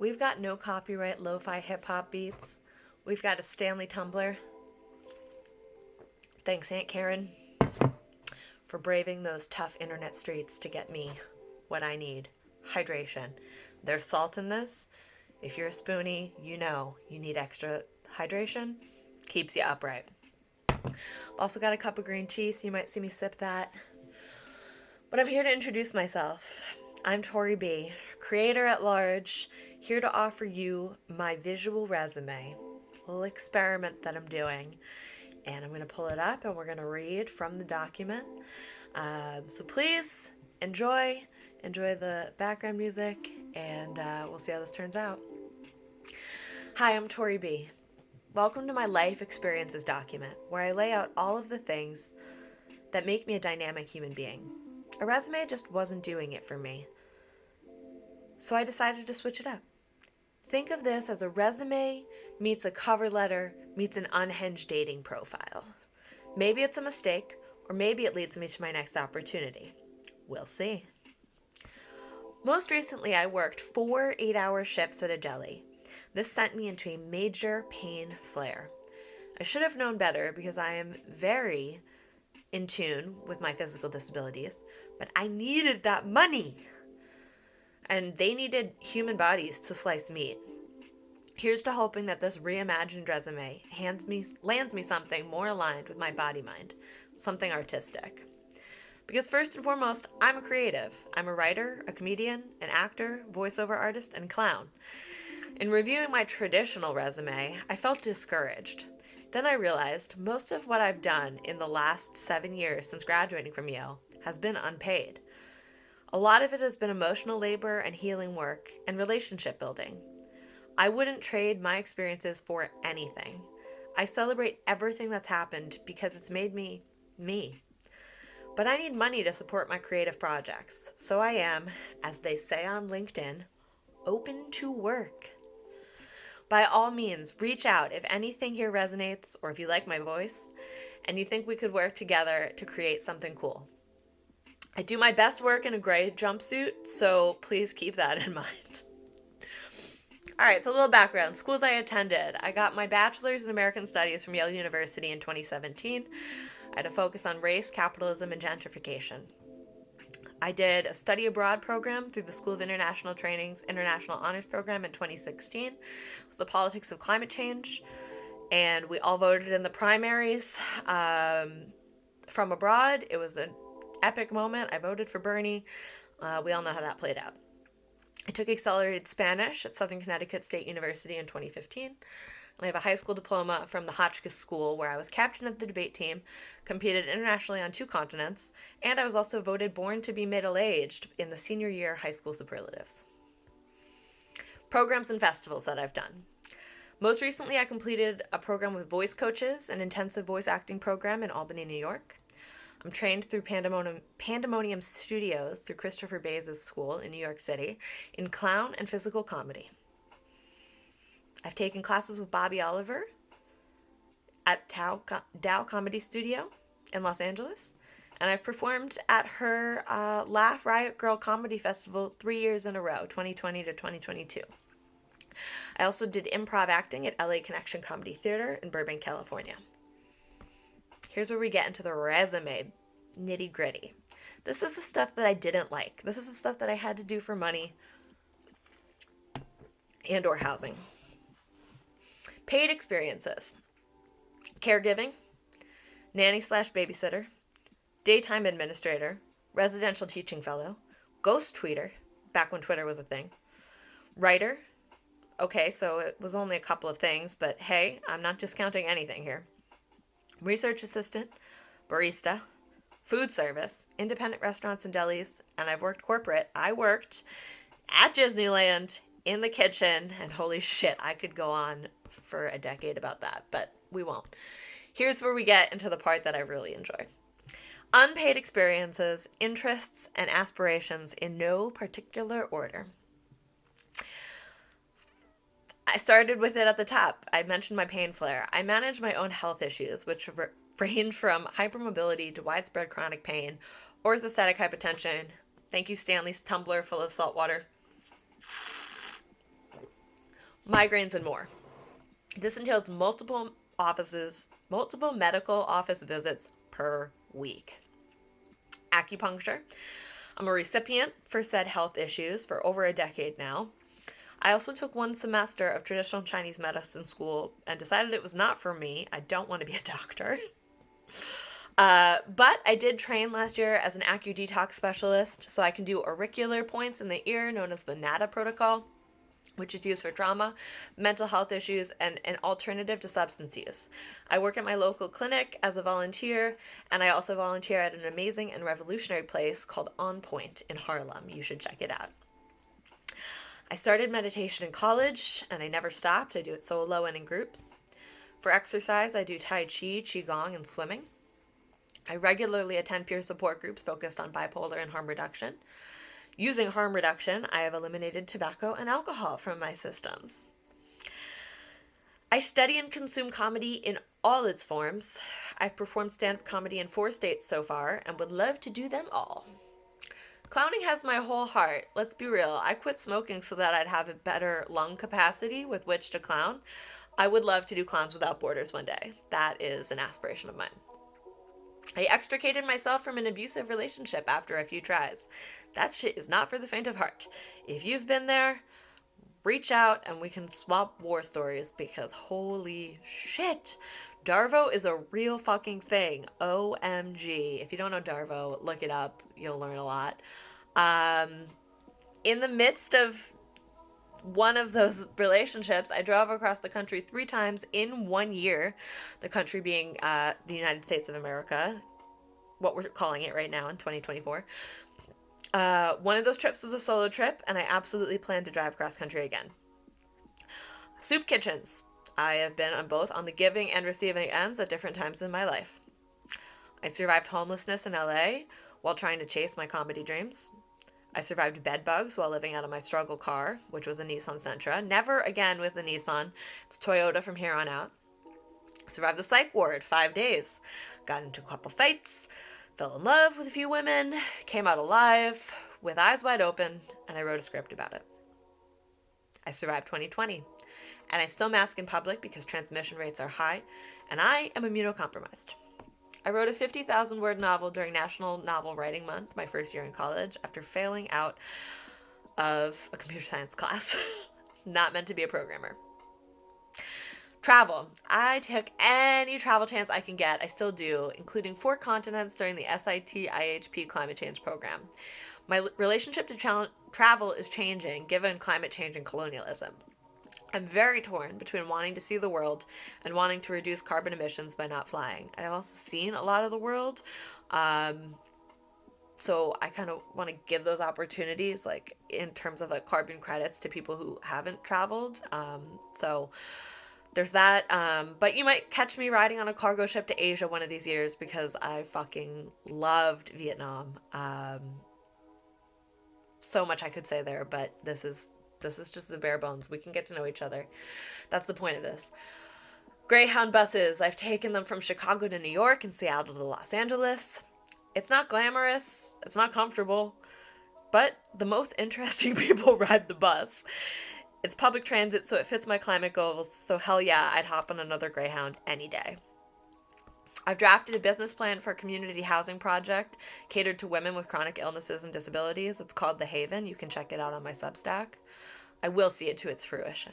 We've got no copyright lo-fi hip-hop beats. We've got a Stanley tumbler. Thanks, Aunt Karen, for braving those tough internet streets to get me what I need. Hydration. There's salt in this. If you're a spoonie, you know you need extra hydration. Keeps you upright. Also got a cup of green tea, so you might see me sip that. But I'm here to introduce myself. I'm Tori B, creator at large, here to offer you my visual resume, a little experiment that I'm doing. And I'm going to pull it up and we're going to read from the document. So please enjoy the background music, and we'll see how this turns out. Hi, I'm Tori B. Welcome to my life experiences document, where I lay out all of the things that make me a dynamic human being. A resume just wasn't doing it for me, so I decided to switch it up. Think of this as a resume meets a cover letter meets an unhinged dating profile. Maybe it's a mistake, or maybe it leads me to my next opportunity. We'll see. Most recently, I worked 4 8-hour shifts at a deli. This sent me into a major pain flare. I should have known better because I am very in tune with my physical disabilities, but I needed that money. And they needed human bodies to slice meat. Here's to hoping that this reimagined resume lands me something more aligned with my body mind, something artistic. Because first and foremost, I'm a creative. I'm a writer, a comedian, an actor, voiceover artist, and clown. In reviewing my traditional resume, I felt discouraged. Then I realized most of what I've done in the last 7 years since graduating from Yale has been unpaid. A lot of it has been emotional labor and healing work and relationship building. I wouldn't trade my experiences for anything. I celebrate everything that's happened because it's made me me. But I need money to support my creative projects, so I am, as they say on LinkedIn, open to work. By all means, reach out if anything here resonates or if you like my voice and you think we could work together to create something cool. I do my best work in a gray jumpsuit, so please keep that in mind. All right, so a little background. Schools I attended. I got my bachelor's in American Studies from Yale University in 2017. I had a focus on race, capitalism, and gentrification. I did a study abroad program through the School of International Training's International Honors Program in 2016. It was the politics of climate change, and we all voted in the primaries from abroad. It was an epic moment. I voted for Bernie. We all know how that played out. I took accelerated Spanish at Southern Connecticut State University in 2015. And I have a high school diploma from the Hotchkiss School, where I was captain of the debate team, competed internationally on 2 continents, and I was also voted born to be middle-aged in the senior year high school superlatives. Programs and festivals that I've done. Most recently, I completed a program with voice coaches, an intensive voice acting program in Albany, New York. I'm trained through Pandemonium Studios through Christopher Bays' school in New York City in clown and physical comedy. I've taken classes with Bobby Oliver at Dow Comedy Studio in Los Angeles, and I've performed at her Laugh Riot Girl Comedy Festival 3 years in a row, 2020 to 2022. I also did improv acting at LA Connection Comedy Theater in Burbank, California. Here's where we get into the resume nitty gritty. This is the stuff that I didn't like. This is the stuff that I had to do for money and or housing. Paid experiences. Caregiving, nanny/babysitter, daytime administrator, residential teaching fellow, ghost tweeter, back when Twitter was a thing, writer. Okay, so it was only a couple of things, but hey, I'm not discounting anything here. Research assistant, barista, food service, independent restaurants and delis, and I've worked corporate. I worked at Disneyland in the kitchen, and holy shit, I could go on for a decade about that, but we won't. Here's where we get into the part that I really enjoy. Unpaid experiences, interests, and aspirations in no particular order. I started with it at the top. I mentioned my pain flare. I manage my own health issues, which range from hypermobility to widespread chronic pain, orthostatic hypotension. Thank you, Stanley's tumbler full of salt water. migraines, and more. This entails multiple medical office visits per week. Acupuncture. I'm a recipient for said health issues for over a decade now. I also took one semester of traditional Chinese medicine school and decided it was not for me. I don't want to be a doctor. But I did train last year as an acu-detox specialist, so I can do auricular points in the ear, known as the NADA protocol, which is used for trauma, mental health issues, and an alternative to substance use. I work at my local clinic as a volunteer, and I also volunteer at an amazing and revolutionary place called On Point in Harlem. You should check it out. I started meditation in college, and I never stopped. I do it solo and in groups. For exercise, I do Tai Chi, Qigong, and swimming. I regularly attend peer support groups focused on bipolar and harm reduction. Using harm reduction, I have eliminated tobacco and alcohol from my systems. I study and consume comedy in all its forms. I've performed stand-up comedy in 4 states so far and would love to do them all. Clowning has my whole heart. Let's be real. I quit smoking so that I'd have a better lung capacity with which to clown. I would love to do Clowns Without Borders one day. That is an aspiration of mine. I extricated myself from an abusive relationship after a few tries. That shit is not for the faint of heart. If you've been there, reach out and we can swap war stories, because holy shit, Darvo is a real fucking thing. OMG. If you don't know Darvo, look it up. You'll learn a lot. In the midst of one of those relationships, I drove across the country 3 times in 1 year, the country being the United States of America, what we're calling it right now in 2024. One of those trips was a solo trip, and I absolutely plan to drive cross country again. Soup kitchens. I have been on both on the giving and receiving ends at different times in my life. I survived homelessness in LA while trying to chase my comedy dreams. I survived bed bugs while living out of my struggle car, which was a Nissan Sentra. Never again with the Nissan. It's Toyota from here on out. Survived the psych ward 5 days. Got into a couple fights. Fell in love with a few women. Came out alive with eyes wide open, and I wrote a script about it. I survived 2020. And I still mask in public because transmission rates are high, and I am immunocompromised. I wrote a 50,000-word novel during National Novel Writing Month, my first year in college, after failing out of a computer science class. Not meant to be a programmer. Travel. I took any travel chance I can get. I still do, including 4 continents during the SIT IHP climate change program. My relationship to travel is changing given climate change and colonialism. I'm very torn between wanting to see the world and wanting to reduce carbon emissions by not flying. I've also seen a lot of the world, so I kind of want to give those opportunities, like in terms of like carbon credits, to people who haven't traveled. So there's that. But you might catch me riding on a cargo ship to Asia one of these years, because I fucking loved Vietnam. So much I could say there, but this is just the bare bones. We can get to know each other. That's the point of this. Greyhound buses. I've taken them from Chicago to New York and Seattle to Los Angeles. It's not glamorous. It's not comfortable. But the most interesting people ride the bus. It's public transit, so it fits my climate goals. So hell yeah, I'd hop on another Greyhound any day. I've drafted a business plan for a community housing project catered to women with chronic illnesses and disabilities. It's called The Haven. You can check it out on my Substack. I will see it to its fruition.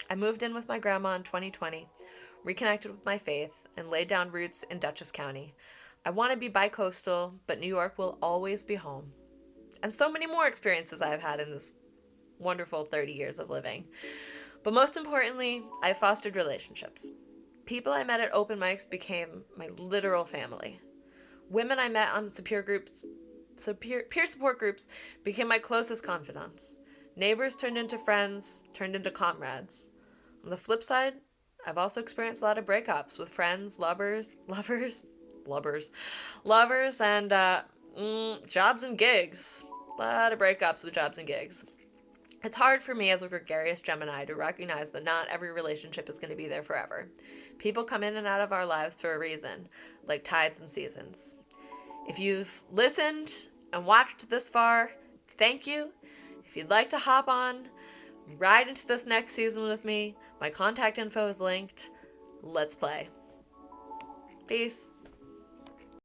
I moved in with my grandma in 2020, reconnected with my faith, and laid down roots in Dutchess County. I want to be bi-coastal, but New York will always be home. And so many more experiences I've had in this wonderful 30 years of living. But most importantly, I've fostered relationships. People I met at open mics became my literal family. Women I met on peer support groups became my closest confidants. Neighbors turned into friends, turned into comrades. On the flip side, I've also experienced a lot of breakups with friends, lovers, and jobs and gigs. A lot of breakups with jobs and gigs. It's hard for me as a gregarious Gemini to recognize that not every relationship is going to be there forever. People come in and out of our lives for a reason, like tides and seasons. If you've listened and watched this far, thank you. If you'd like to hop on ride into this next season with me. My contact info is linked. Let's play. Peace.